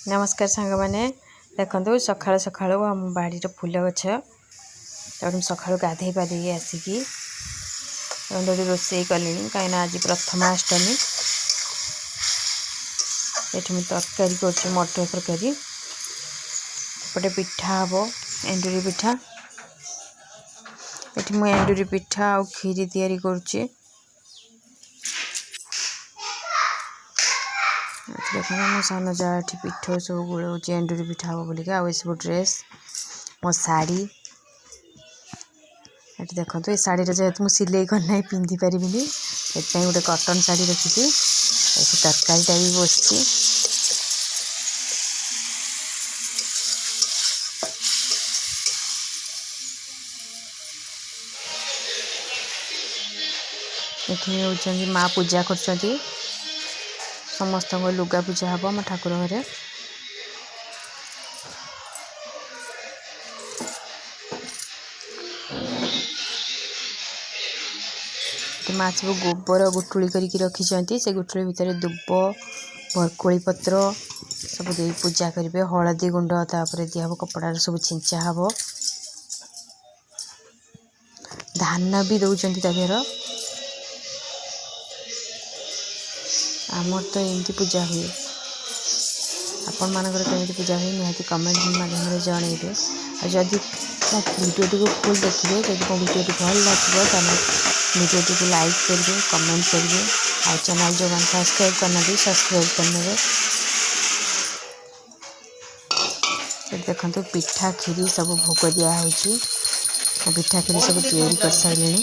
नमस्कार सांग मैंने देखो सकाल सकाल आम बाड़ी फूल गछ सका गाधे पाधे आसिकी रोसे कली कहीं आज प्रथमाष्टमी ये तरकारी कर मटर तरकारी एपटे पिठा हम एंडुरी पिठा ये मुझे एंडुरी पिठा आ खीरी तैयारी करुच्ची देखो मो सान जा पिठ सब गुड़ एंडुरी पिठा हम बोलिक आ सब ड्रेस मो शाढ़ी ये देखो ये शाढ़ी जेहतु मुझे सिलाई करना पिंधि पारि गोटे कटन शाढ़ी रखी तरकारीटा भी बसची ये माँ पूजा कर समस्त लुगा पूजा हम आम ठाकुर घरे माँ सब गोबर गुटुली करके रखी से गुटुली भितर दुब बरकोली पत्र सब दे पूजा करेंगे हलदी गुंड तापर दिहब कपड़ा सब छिंचा हम धान भी दौरान देहर आमर तो एमती पूजा हुए आपण मानकर केमती पूजा हुए निहाती कमेंट माध्यम जनइबे जदि मो वीडियोटी को फुल देखिए जब मो वीडियोटी भल लगे तो वीडियोटी को लाइक करेंगे कमेंट करेंगे और चैनल जो सब्सक्राइब करना भी सब्सक्राइब करने देखो पिठा खीरी सब भोग दिखाई पिठा खीरी सब तैयारी कर सारे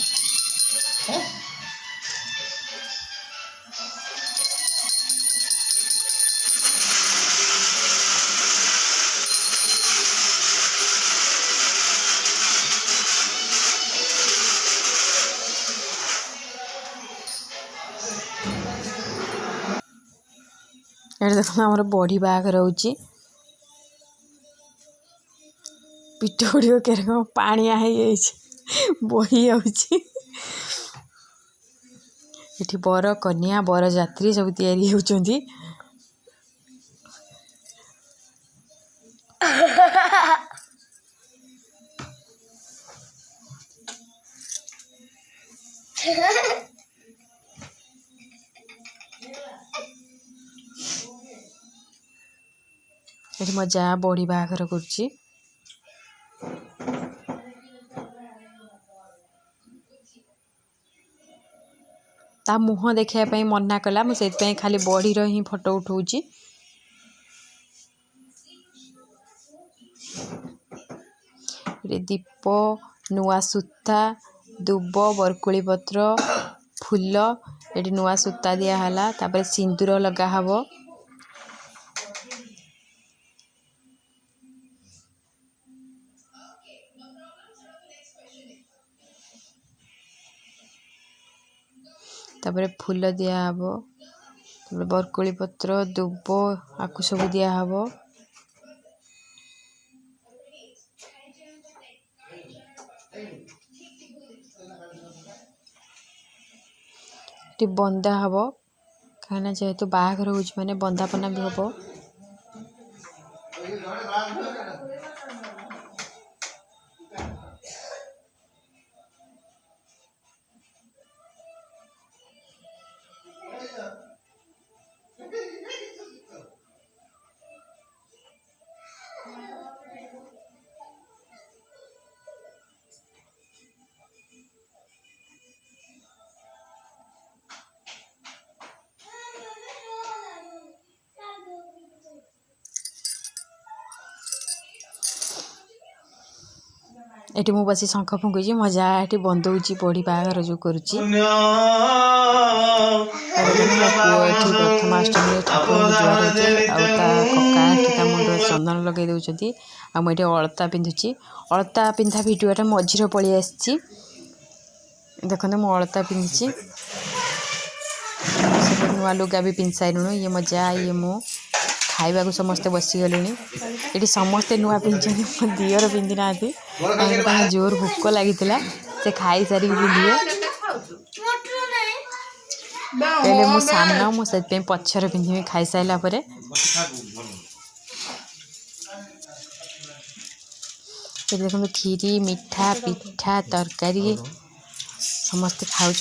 ये देखो आम बड़ी बाघर हो पिठ गुड़िक के पानिया बही जाऊँगी बर कन्या बर जात्री सब तैयारी होती ये मो जा बड़ी बाघर कर मुह देखापी मना कला मुझे खाली बड़ी ही फोटो उठाऊँगी दीप नुआ सूता दुब बरकोली पत्र फूल ये नुआ सूता दिहला तापर सिंदूर लगा हब तापर फूल दिहब बरकोली पत्र दुब आकु सब दिहब बंदा हम कहीं जेहेतु बाहाघर हो माने बंदापना भी हम एटी मु बसी शंख फुंकुची मजा ये बंदौची बड़ी बाघर जो करुच्ची प्रथमाष्टमी ठाकुर जुआर कका टीका मुंड चंदन लगे दौरान आटे अलता पिंधुची अलता पिंधा भिडियोटा मझीर पलि आसी देखते मु अलता पिंधि सब नुआ लुगा भी पिंधि सारूँ ये मजा ये मु खाइबा समस्ते बसीगले ये समस्ते नुआ पिंधि मो दियर पिंधि ना जोर भोक लगी से खाई सारी पिंधे पहले मु सान मुझे पछर पिंधि खाई सारा ये देखो खीरी मिठा पिठा तरकारी समस्ते खाऊँ